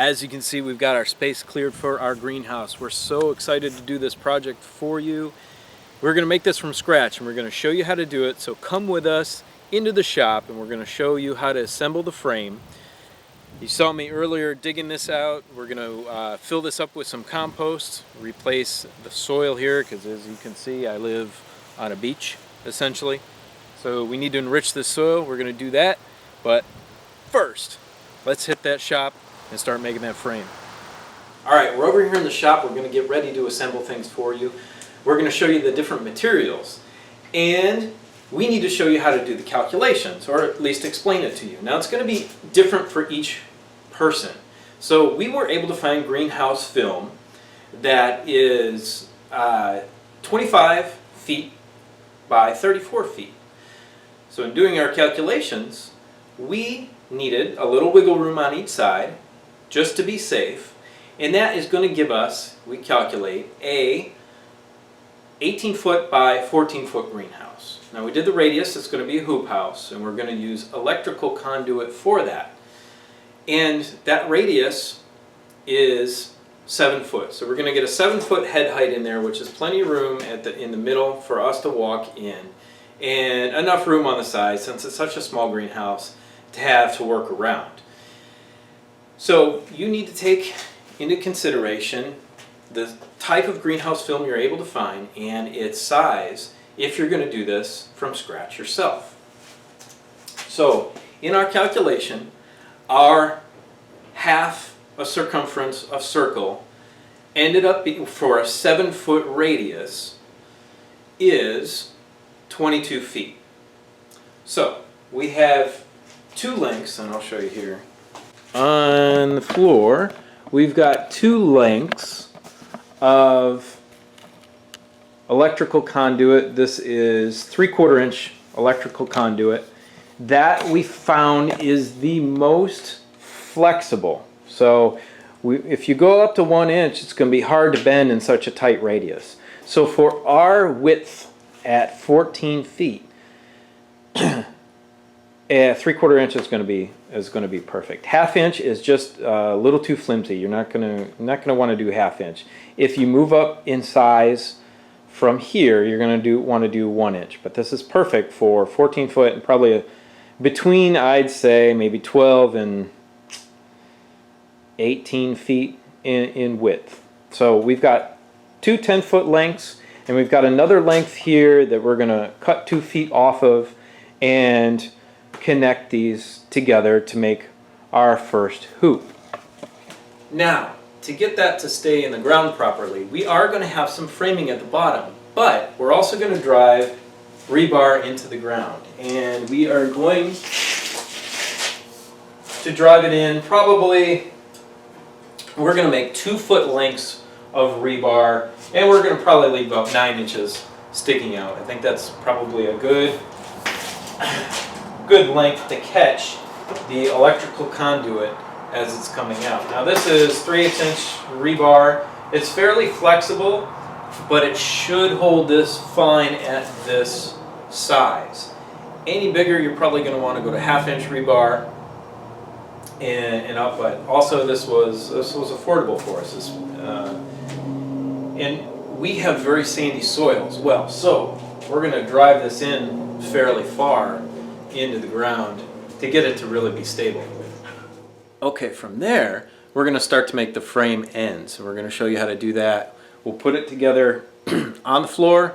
As you can see, we've got our space cleared for our greenhouse. We're so excited to do this project for you. We're going to make this from scratch and we're going to show you how to do it. So come with us into the shop and we're going to show you how to assemble the frame. You saw me earlier digging this out. We're going to fill this up with some compost, replace the soil here because as you can see I live on a beach essentially. So we need to enrich this soil. We're going to do that. But first, let's hit that shop and start making that frame. Alright, we're over here in the shop. We're going to get ready to assemble things for you. We're going to show you the different materials. And we need to show you how to do the calculations, or at least explain it to you. Now it's going to be different for each person. So we were able to find greenhouse film that is 25 feet by 34 feet. So in doing our calculations, we needed a little wiggle room on each side, just to be safe, and that is going to give us, we calculate, a 18 foot by 14 foot greenhouse. Now we did the radius, it's going to be a hoop house, and we're going to use electrical conduit for that. And that radius is 7 foot. So we're going to get a 7 foot head height in there, which is plenty of room in the middle for us to walk in, and enough room on the side, since it's such a small greenhouse, to have to work around. So you need to take into consideration the type of greenhouse film you're able to find and its size if you're going to do this from scratch yourself. So in our calculation, our half a circumference of circle ended up being, for a 7 foot radius, is 22 feet. So we have two lengths, and I'll show you here. On the floor, we've got two lengths of electrical conduit. This is 3/4 inch electrical conduit that we found is the most flexible. So if you go up to 1 inch, it's going to be hard to bend in such a tight radius. So for our width at 14 feet, 3/4 inch is going to be perfect. Half inch is just a little too flimsy. You're not going to want to do half inch. If you move up in size from here, you're going to want to do 1 inch. But this is perfect for 14 foot and probably between, I'd say, maybe 12 and 18 feet in width. So we've got two 10 foot lengths, and we've got another length here that we're going to cut 2 feet off of and connect these together to make our first hoop. Now, to get that to stay in the ground properly, we are going to have some framing at the bottom, but we're also going to drive rebar into the ground, and we are going to drive it in probably, we're going to make 2 foot lengths of rebar, and we're going to probably leave about 9 inches sticking out. I think that's probably a good length to catch the electrical conduit as it's coming out. Now this is 3/8 inch rebar. It's fairly flexible, but it should hold this fine at this size. Any bigger, you're probably going to want to go to 1/2 inch rebar and up. But also this was affordable for us. And we have very sandy soil as well, so we're going to drive this in fairly far into the ground to get it to really be stable. Okay, from there we're going to start to make the frame ends. We're going to show you how to do that. We'll put it together on the floor,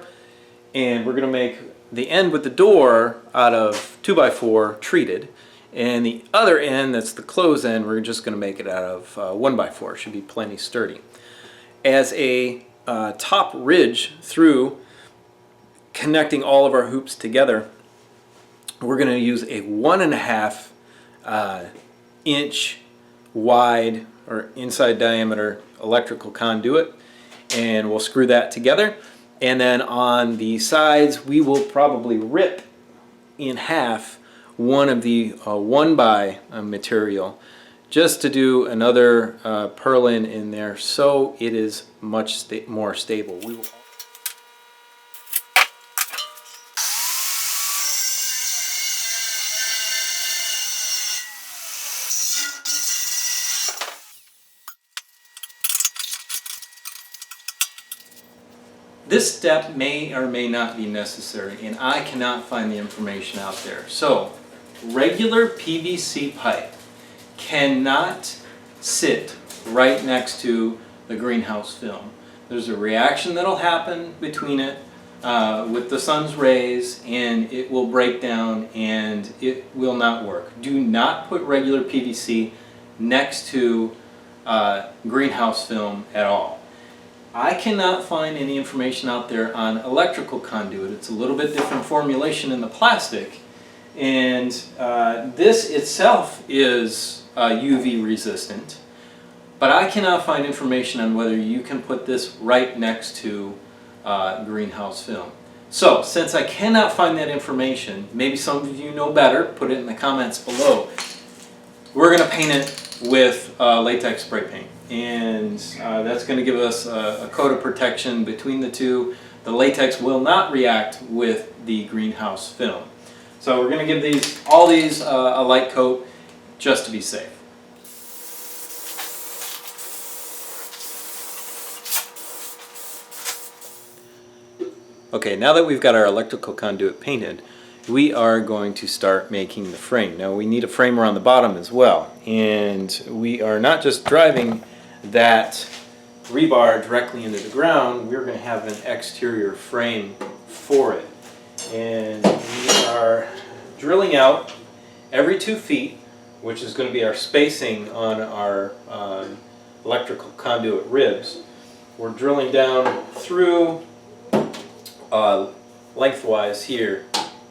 and we're going to make the end with the door out of 2x4 treated, and the other end, that's the close end, we're just going to make it out of 1x4. It should be plenty sturdy. As a top ridge through connecting all of our hoops together, we're going to use a 1.5 inch wide or inside diameter electrical conduit, and we'll screw that together. And then on the sides, we will probably rip in half one of the 1x material, just to do another purlin in there, so it is much more stable. We will This step may or may not be necessary, and I cannot find the information out there. So, regular PVC pipe cannot sit right next to the greenhouse film. There's a reaction that'll happen between it with the sun's rays, and it will break down and it will not work. Do not put regular PVC next to greenhouse film at all. I cannot find any information out there on electrical conduit. It's a little bit different formulation in the plastic, and this itself is UV resistant, but I cannot find information on whether you can put this right next to greenhouse film. So, since I cannot find that information, maybe some of you know better, put it in the comments below. We're going to paint it with latex spray paint, and that's going to give us a coat of protection between the two. The latex will not react with the greenhouse film. So we're going to give all these a light coat just to be safe. Okay, now that we've got our electrical conduit painted, we are going to start making the frame. Now we need a framer on the bottom as well, and we are not just driving that rebar directly into the ground, we're going to have an exterior frame for it. And we are drilling out every 2 feet, which is going to be our spacing on our electrical conduit ribs. We're drilling down through lengthwise here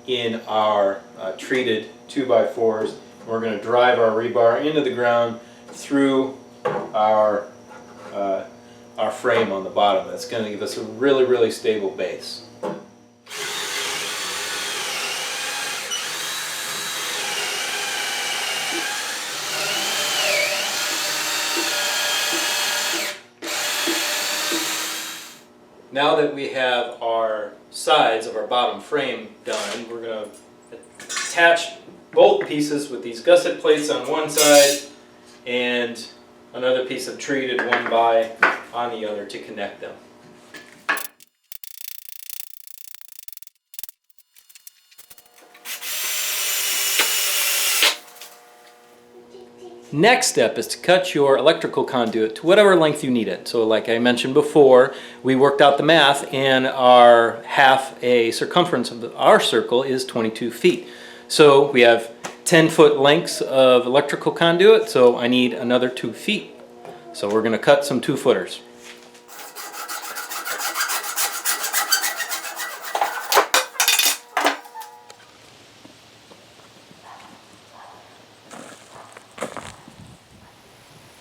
in our treated 2x4s. We're going to drive our rebar into the ground through our frame on the bottom. That's going to give us a really, really stable base. Now that we have our sides of our bottom frame done, we're going to attach both pieces with these gusset plates on one side and another piece of treated 1x on the other to connect them. Next step is to cut your electrical conduit to whatever length you need it. So like I mentioned before, we worked out the math, and our half a circumference of our circle is 22 feet. So we have 10-foot lengths of electrical conduit, so I need another 2 feet. So we're going to cut some 2-footers.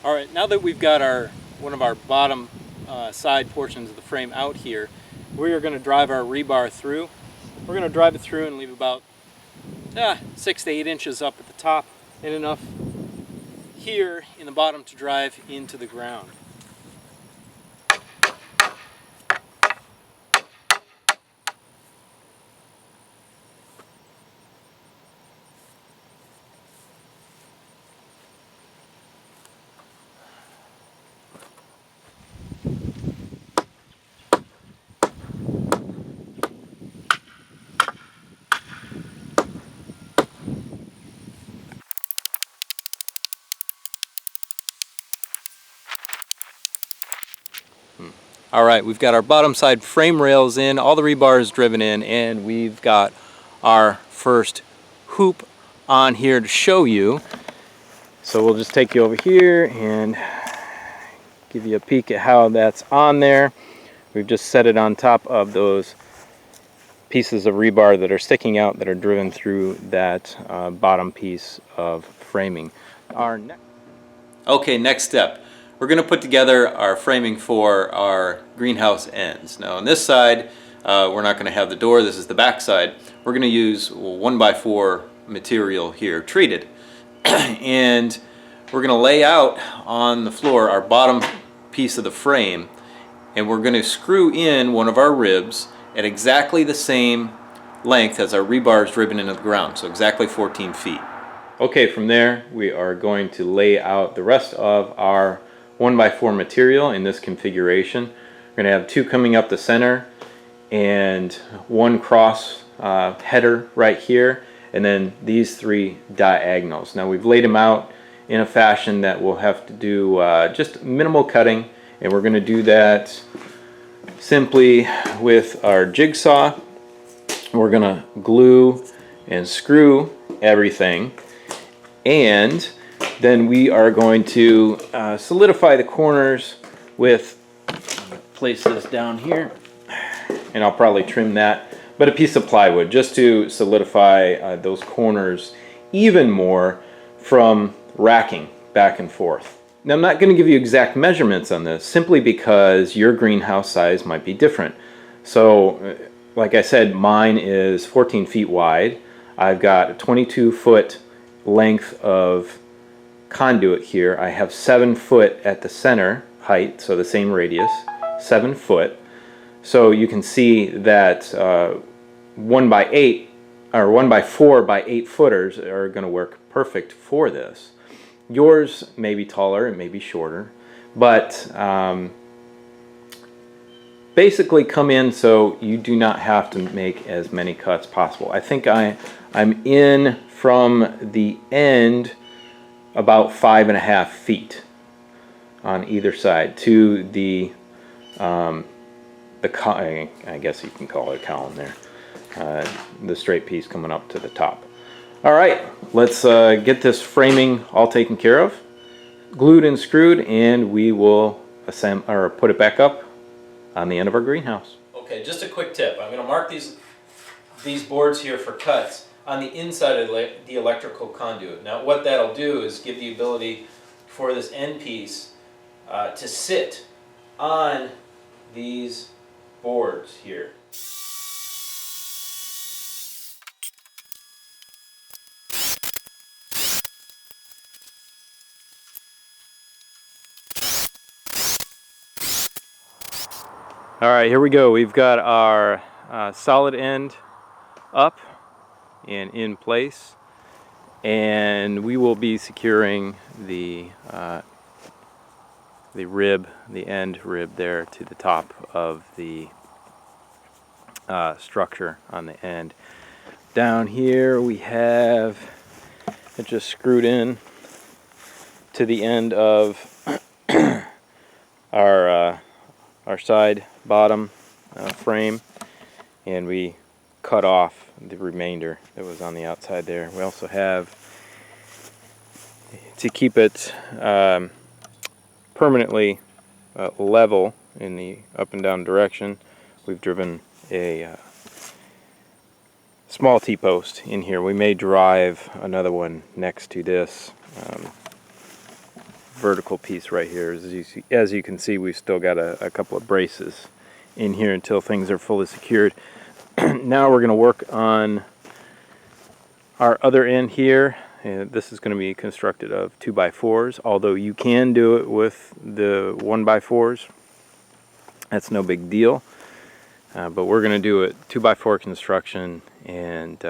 Alright, now that we've got one of our bottom side portions of the frame out here, we are going to drive our rebar through. We're going to drive it through and leave about 6 to 8 inches up at the top, and enough here in the bottom to drive into the ground. Alright, we've got our bottom side frame rails in, all the rebar is driven in, and we've got our first hoop on here to show you. So we'll just take you over here and give you a peek at how that's on there. We've just set it on top of those pieces of rebar that are sticking out, that are driven through that bottom piece of framing. Okay, next step. We're going to put together our framing for our greenhouse ends. Now on this side, we're not going to have the door. This is the back side. We're going to use 1x4 material here, treated. And we're going to lay out on the floor our bottom piece of the frame, and we're going to screw in one of our ribs at exactly the same length as our rebar is driven into the ground, so exactly 14 feet. Okay, from there we are going to lay out the rest of our 1x4 material in this configuration. We're going to have 2 coming up the center and one cross header right here, and then these 3 diagonals. Now we've laid them out in a fashion that we'll have to do just minimal cutting, and we're going to do that simply with our jigsaw. We're going to glue and screw everything, and then we are going to solidify the corners with, place this down here, and I'll probably trim that, but a piece of plywood just to solidify those corners even more from racking back and forth. Now I'm not going to give you exact measurements on this simply because your greenhouse size might be different. So like I said, mine is 14 feet wide. I've got a 22-foot length of conduit here. I have 7 foot at the center height, so the same radius, 7 foot. So you can see that 1 by 8 or 1 by 4 by 8 footers are going to work perfect for this. Yours may be taller, it may be shorter, but basically come in so you do not have to make as many cuts possible. I think I'm in from the end about 5.5 feet on either side to the I guess you can call it a column there, the straight piece coming up to the top. All right, let's get this framing all taken care of, glued and screwed, and we will put it back up on the end of our greenhouse. Okay, just a quick tip. I'm going to mark these boards here for cuts on the inside of the electrical conduit. Now what that'll do is give the ability for this end piece to sit on these boards here. All right, here we go. We've got our solid end up and in place, and we will be securing the end rib there to the top of the structure on the end. Down here we have it just screwed in to the end of our side bottom frame, and we cut off the remainder that was on the outside there. We also have, to keep it permanently level in the up and down direction, we've driven a small T-post in here. We may drive another one next to this vertical piece right here. As you can see, we've still got a couple of braces in here until things are fully secured. Now we're going to work on our other end here. This is going to be constructed of 2x4s, although you can do it with the 1x4s. That's no big deal. But we're going to do it 2x4 construction and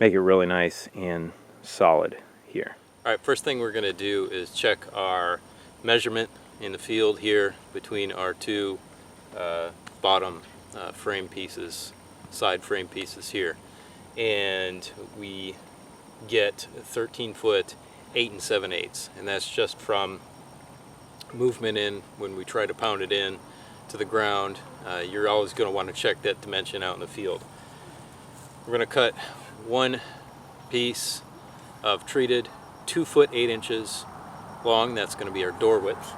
make it really nice and solid here. Alright, first thing we're going to do is check our measurement in the field here between our two bottom frame pieces, side frame pieces here. And we get 13 foot 8 7/8, and that's just from movement in when we try to pound it in to the ground. You're always going to want to check that dimension out in the field. We're going to cut one piece of treated 2 foot 8 inches long. That's going to be our door width.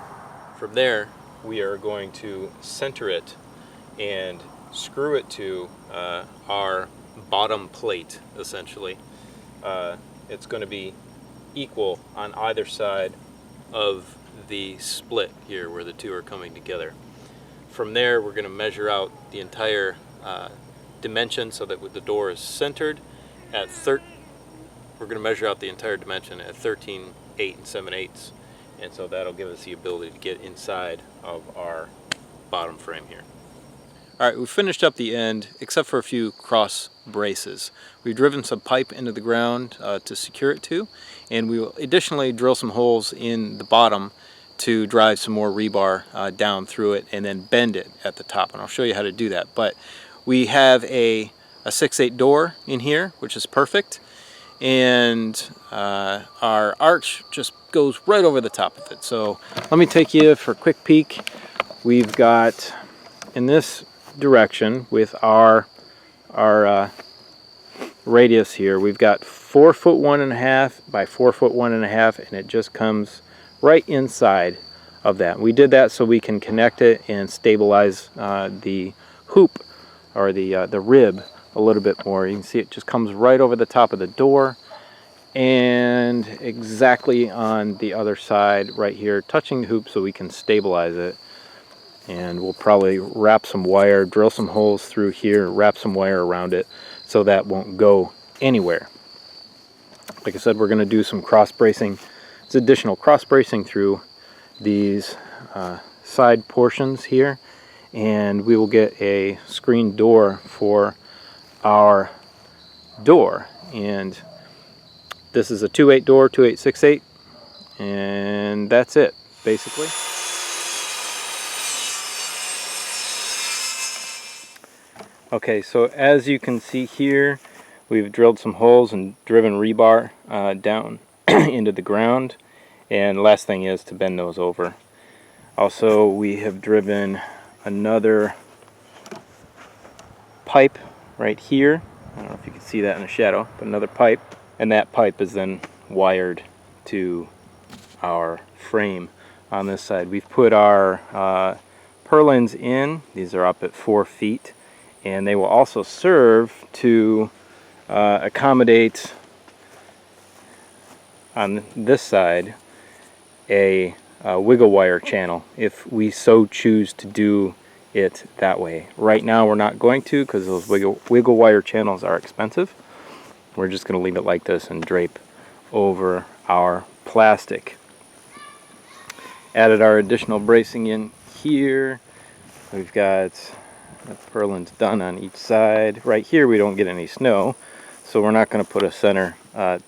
From there we are going to center it and screw it to our bottom plate, essentially. It's going to be equal on either side of the split here where the two are coming together. From there we're going to measure out the entire dimension so that the door is centered at we're going to measure out the entire dimension at 13 8 7/8, and so that'll give us the ability to get inside of our bottom frame here. Alright, we've finished up the end except for a few cross braces. We've driven some pipe into the ground to secure it to, and we will additionally drill some holes in the bottom to drive some more rebar down through it and then bend it at the top, and I'll show you how to do that. But we have a 6/8 door in here, which is perfect, and our arch just goes right over the top of it. So let me take you for a quick peek. We've got in this direction with our radius here, we've got 4 foot 1.5 by 4 foot 1.5, and it just comes right inside of that. We did that so we can connect it and stabilize the hoop or the rib a little bit more. You can see it just comes right over the top of the door and exactly on the other side right here, touching the hoop so we can stabilize it. And we'll probably wrap some wire, drill some holes through here, wrap some wire around it so that won't go anywhere. Like I said, we're going to do some cross bracing. It's additional cross bracing through these side portions here, and we will get a screen door for our door. And this is a 2/8 door, 2/8 6/8, and that's it basically. Okay, so as you can see here, we've drilled some holes and driven rebar down into the ground, and last thing is to bend those over. Also, we have driven another pipe right here. I don't know if you can see that in the shadow, but another pipe, and that pipe is then wired to our frame on this side. We've put our purlins in. These are up at 4 feet. And they will also serve to accommodate on this side a wiggle wire channel if we so choose to do it that way. Right now we're not going to, because those wiggle wire channels are expensive. We're just going to leave it like this and drape over our plastic. Added our additional bracing in here. We've got the purlins done on each side. Right here we don't get any snow, so we're not going to put a center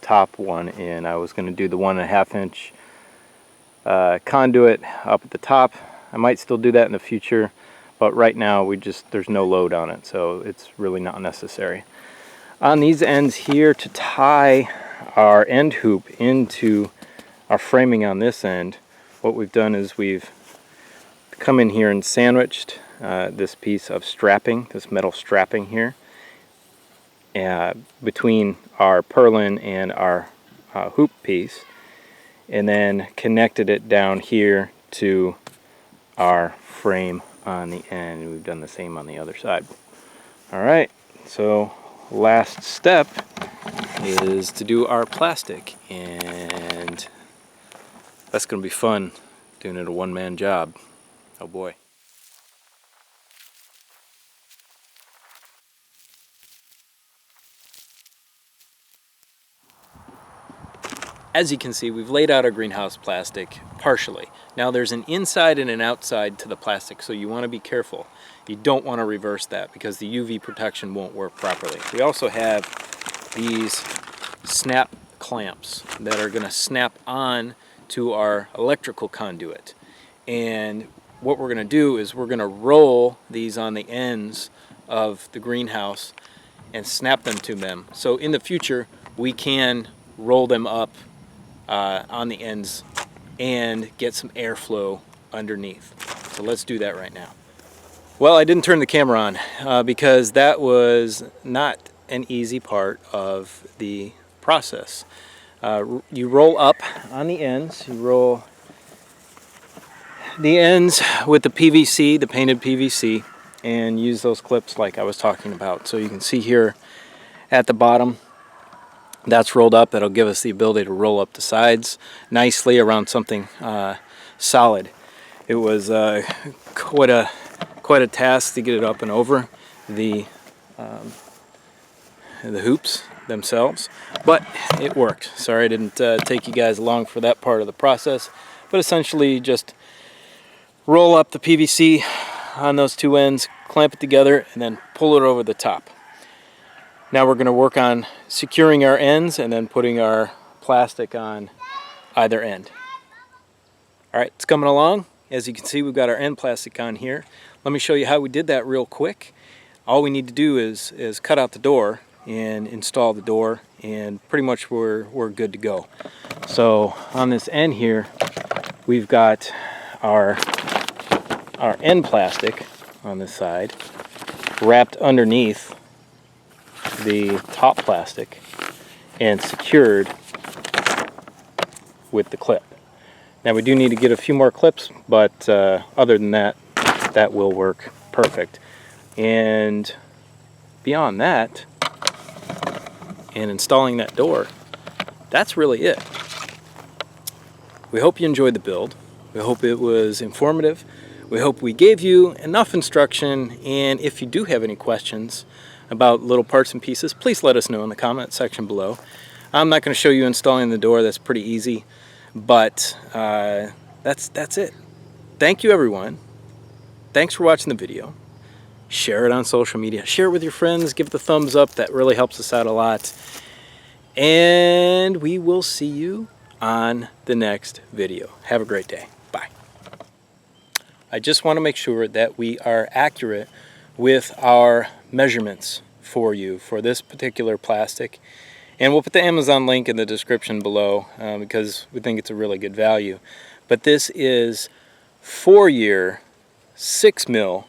top one in. I was going to do the 1.5 inch conduit up at the top. I might still do that in the future, but right now there's no load on it, so it's really not necessary. On these ends here, to tie our end hoop into our framing on this end, what we've done is we've come in here and sandwiched this piece of strapping, this metal strapping here, between our purlin and our hoop piece, and then connected it down here to our frame on the end. We've done the same on the other side. Alright, so last step is to do our plastic, and that's going to be fun, doing it a one-man job. Oh boy. As you can see, we've laid out our greenhouse plastic partially. Now there's an inside and an outside to the plastic, so you want to be careful. You don't want to reverse that because the UV protection won't work properly. We also have these snap clamps that are going to snap on to our electrical conduit. And what we're going to do is we're going to roll these on the ends of the greenhouse and snap them to them. So in the future we can roll them up on the ends and get some airflow underneath. So let's do that right now. Well, I didn't turn the camera on because that was not an easy part of the process. You roll up on the ends, you roll the ends with the PVC, the painted PVC, and use those clips like I was talking about. So you can see here at the bottom, that's rolled up. That'll give us the ability to roll up the sides nicely around something solid. It was quite a task to get it up and over the hoops themselves, but it worked. Sorry I didn't take you guys along for that part of the process, but essentially just roll up the PVC on those two ends, clamp it together, and then pull it over the top. Now we're going to work on securing our ends and then putting our plastic on either end. All right, it's coming along. As you can see, we've got our end plastic on here. Let me show you how we did that real quick. All we need to do is cut out the door and install the door, and pretty much we're good to go. So on this end here, we've got our end plastic on this side wrapped underneath the top plastic and secured with the clip. Now we do need to get a few more clips, but other than that, that will work perfect. And beyond that, and installing that door, that's really it. We hope you enjoyed the build. We hope it was informative. We hope we gave you enough instruction, and if you do have any questions about little parts and pieces, please let us know in the comment section below. I'm not going to show you installing the door, that's pretty easy. But that's it. Thank you, everyone. Thanks for watching the video. Share it on social media. Share it with your friends. Give it the thumbs up. That really helps us out a lot. And we will see you on the next video. Have a great day. Bye. I just want to make sure that we are accurate with our measurements for you for this particular plastic. And we'll put the Amazon link in the description below because we think it's a really good value. But this is 4-year, 6 mil,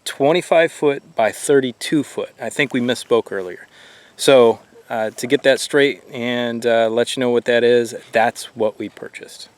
25 foot by 32 foot. I think we misspoke earlier. So to get that straight and let you know what that is, that's what we purchased.